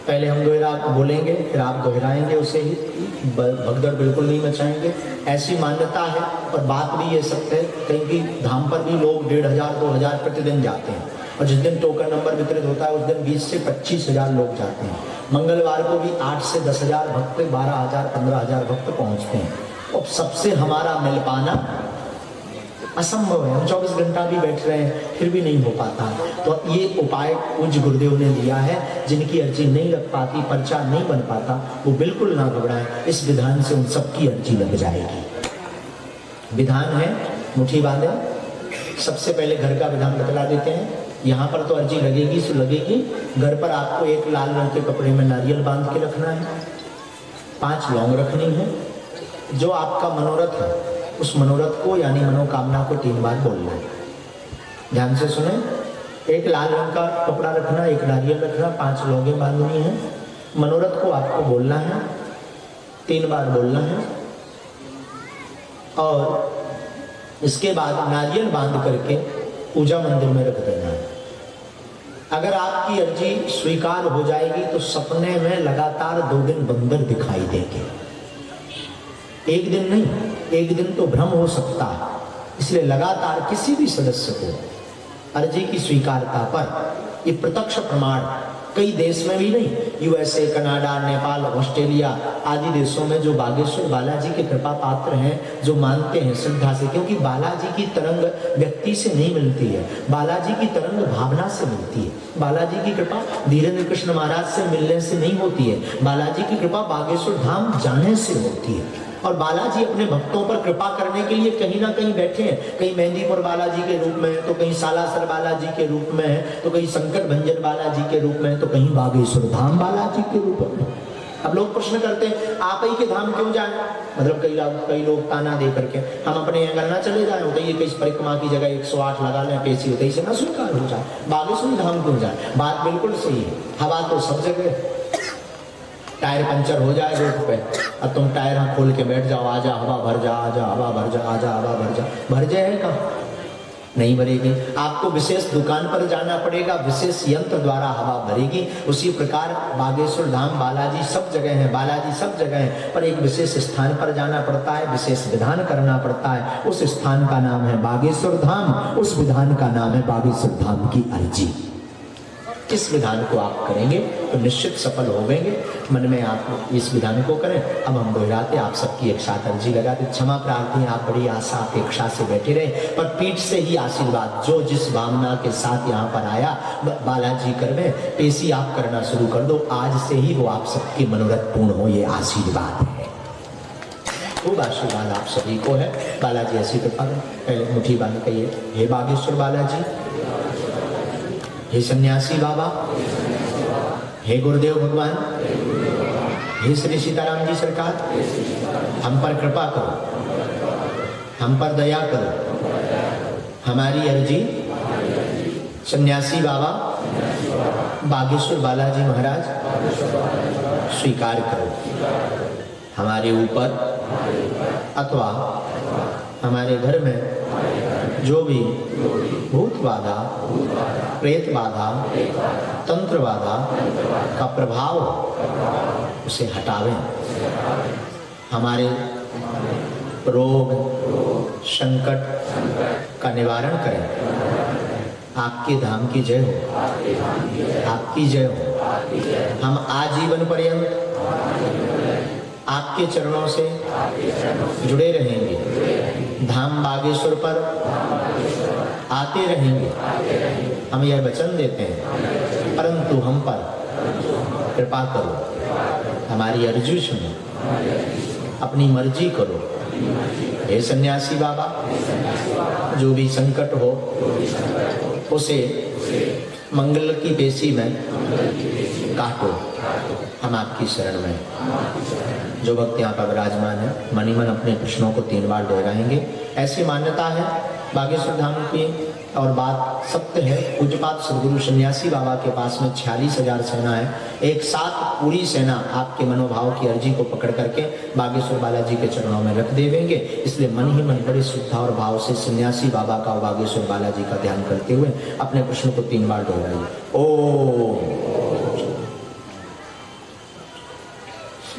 पहले हम दोहरा बोलेंगे, फिर आप दोहराएंगे उसे ही, भगदड़ बिल्कुल नहीं मचाएंगे। ऐसी मान्यता है, और बात भी ये सत्य है, कहीं भी धाम पर भी लोग 1500 2000 प्रतिदिन जाते हैं, और जिस दिन टोकन नंबर वितरित होता है उस दिन 20 से 25,000 लोग जाते हैं। मंगलवार को भी 8 से 10,000 भक्त, 12,000 15,000 भक्त पहुंचते हैं। और सबसे हमारा मिल पाना असंभव है। हम 24 घंटा भी बैठ रहे हैं फिर भी नहीं हो पाता। तो ये उपाय पूज्य गुरुदेव ने दिया है। जिनकी अर्जी नहीं लग पाती, पर्चा नहीं बन पाता, वो बिल्कुल ना घबराएं, इस विधान से उन सबकी अर्जी लग जाएगी। विधान है, मुट्ठी बांधे। सबसे पहले घर का विधान बतला देते हैं। यहाँ पर तो अर्जी लगेगी सो लगेगी। घर पर आपको एक लाल रंग के कपड़े में नारियल बांध के रखना है, 5 लौंग रखनी है। जो आपका मनोरथ है उस मनोरथ को यानी मनोकामना को 3 बार बोलना है। ध्यान से सुने। एक लाल रंग का कपड़ा रखना, एक नारियल रखना, 5 लौंगे बांधनी है। मनोरथ को आपको बोलना है, 3 बार बोलना है। और इसके बाद नारियल बांध करके पूजा मंदिर में रख देना है। अगर आपकी अर्जी स्वीकार हो जाएगी तो सपने में लगातार 2 दिन बंदर दिखाई देंगे। एक दिन नहीं, एक दिन तो भ्रम हो सकता है। इसलिए लगातार किसी भी सदस्य को अर्जी की स्वीकारता पर ये प्रत्यक्ष प्रमाण कई देश में भी नहीं, यूएसए, कनाडा, नेपाल, ऑस्ट्रेलिया आदि देशों में जो बागेश्वर बालाजी के कृपा पात्र हैं, जो मानते हैं श्रद्धा से, क्योंकि बालाजी की तरंग व्यक्ति से नहीं मिलती है, बालाजी की तरंग भावना से मिलती है। बालाजी की कृपा धीरेन्द्र कृष्ण महाराज से मिलने से नहीं होती है, बालाजी की कृपा बागेश्वर धाम जाने से होती है। और बालाजी अपने भक्तों पर कृपा करने के लिए कहीं ना कहीं बैठे हैं, कहीं मेहंदीपुर बालाजी के रूप में, तो कहीं सालासर बालाजी के रूप में, तो कहीं संकट भंजन बालाजी के रूप में, तो कहीं बागेश्वर धाम बालाजी के रूप में। अब लोग प्रश्न करते हैं आप ही के धाम क्यों जाएं? मतलब कई लोग ताना दे करके हम अपने यहाँ करना चले जाए, होता है कहीं परिक्रमा की जगह 108 लगा लें, पेशी होता है ना स्वीकार हो जाए, बागेश्वर धाम क्यों जाए? बात बिल्कुल सही है। हवा तो सब जगह, टायर पंचर हो जाए रोड पे, अब तुम टायर खोल के बैठ जाओ, आजा हवा भर जा, आजा हवा भर जा, आजा हवा भर जा, भर जाएगा? नहीं भरेगी। आपको विशेष दुकान पर जाना पड़ेगा, विशेष यंत्र द्वारा हवा भरेगी। उसी प्रकार बागेश्वर धाम बालाजी सब जगह है, बालाजी सब जगह है, पर एक विशेष स्थान पर जाना पड़ता है, विशेष विधान करना पड़ता है। उस स्थान का नाम है बागेश्वर धाम, उस विधान का नाम है बागेश्वर धाम की अर्जी। इस विधान को आप करेंगे तो निश्चित सफल होंगे। मन में आप इस विधान को करें। अब हम दोहराते, आप सबकी एक साथ अर्जी लगाते। क्षमा प्रार्थी, आप बड़ी आशा अपेक्षा से बैठे रहे, पर पीठ से ही आशीर्वाद, जो जिस भावना के साथ यहाँ पर आया बालाजी कर में पेशी आप करना शुरू कर दो। आज से ही वो आप सबके मनोरथ पूर्ण हो, ये आशीर्वाद है। खूब आशीर्वाद आप सभी को है। बालाजी ऐसी कृपा करें। पहले मुट्ठी बांध कहिए, हे बागेश्वर बालाजी, हे सन्यासी बाबा, हे गुरुदेव भगवान, हे श्री सीताराम जी सरकार, हम पर कृपा करो, हम पर दया करो। हमारी अर्जी सन्यासी बाबा बागेश्वर बालाजी महाराज स्वीकार करो। हमारे ऊपर अथवा हमारे घर में जो भी भूत बाधा, प्रेत बाधा, तंत्र बाधा का प्रभाव उसे हटावें। हमारे रोग संकट का निवारण करें। आपके धाम की जय हो, आपकी जय हो। हम आजीवन पर्यंत आपके चरणों से जुड़े रहेंगे, धाम बागेश्वर पर आते रहेंगे। हम यह वचन देते हैं, परंतु हम पर कृपा करो, हमारी अर्जी सुनो, अपनी मर्जी करो। हे सन्यासी बाबा, जो भी संकट हो उसे मंगल की पेशी में काटो। हम आपकी शरण में। जो भक्त यहाँ पर विराजमान है, मनी मन अपने प्रश्नों को 3 बार दोहराएंगे। ऐसी मान्यता है बागेश्वर धाम की, और बात सत्य है। पूज्यपाद सद्गुरु सन्यासी बाबा के पास में 46,000 सेना है। एक साथ पूरी सेना आपके मनोभाव की अर्जी को पकड़ करके बागेश्वर बालाजी के चरणों में रख देंगे। इसलिए मन ही मन बड़ी श्रद्धा और भाव से सन्यासी बाबा का, बागेश्वर बालाजी का ध्यान करते हुए अपने प्रश्न को 3 बार दोहराइए। ओम ओ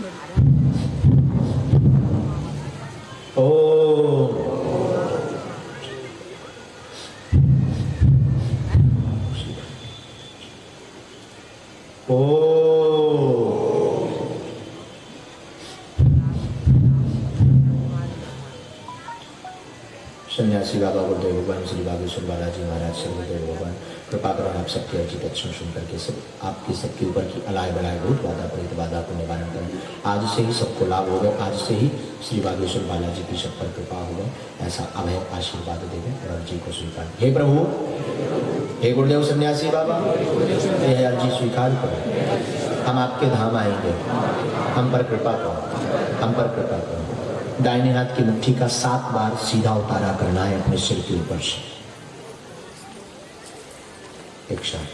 सन्यासी बाबा गुरुदेव भगवान श्री बागेश्वर बालाजी महाराज सर्वदेव भगवान कृपा करें आप सबके अर्जित अक्षर सुन करके सब आपके सबके ऊपर की अलाय बलाय भूत बाधा प्रेत बाधा को निवारण करें। आज से ही सबको लाभ होगा, आज से ही श्री बागेश्वर बालाजी की सब पर कृपा होगा, ऐसा अभय आशीर्वाद देवे और अर्जी को स्वीकार। हे प्रभु, हे गुरुदेव सन्यासी बाबा, यह अर्जी स्वीकार करो। हम आपके धाम आएंगे, हम पर कृपा करो, हम पर कृपा करो। दाहिने हाथ की मुट्ठी का 7 बार सीधा उतारा करना है अपने सिर के ऊपर से, एक साथ।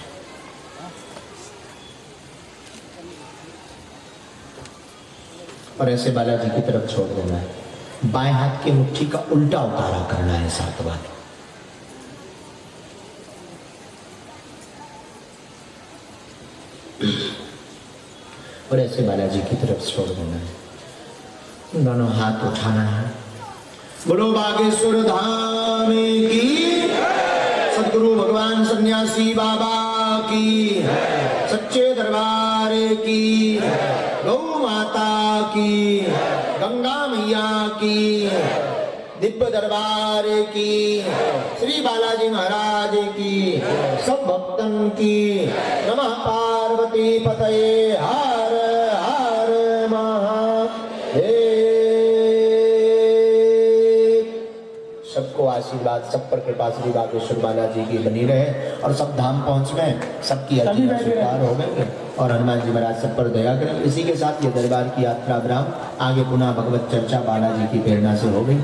और ऐसे बालाजी की तरफ छोड़ देना है। बाएं हाथ की मुट्ठी का उल्टा उतारा करना है 7 बार। और ऐसे बालाजी की तरफ छोड़ देना है। दोनों हाथ उठाना है। बोलो बागेश्वर धाम की, सदगुरु भगवान सन्यासी बाबा की, सच्चे दरबार की, गौ माता की, गंगा मैया की, दिव्य दरबार की, श्री बालाजी महाराज की, सब भक्तन की। नमः पार्वती पतये हर हर महादेव। सबको आशीर्वाद, सब पर कृपा श्री बागेश्वर बालाजी की बनी रहे और सब धाम पहुंच गए, सबकी अर्जी स्वीकार हो गए और हनुमान जी महाराज सब पर दया करें। इसी के साथ ये दरबार की यात्रा विराम। आगे पुनः भगवत चर्चा बालाजी की प्रेरणा से हो गई।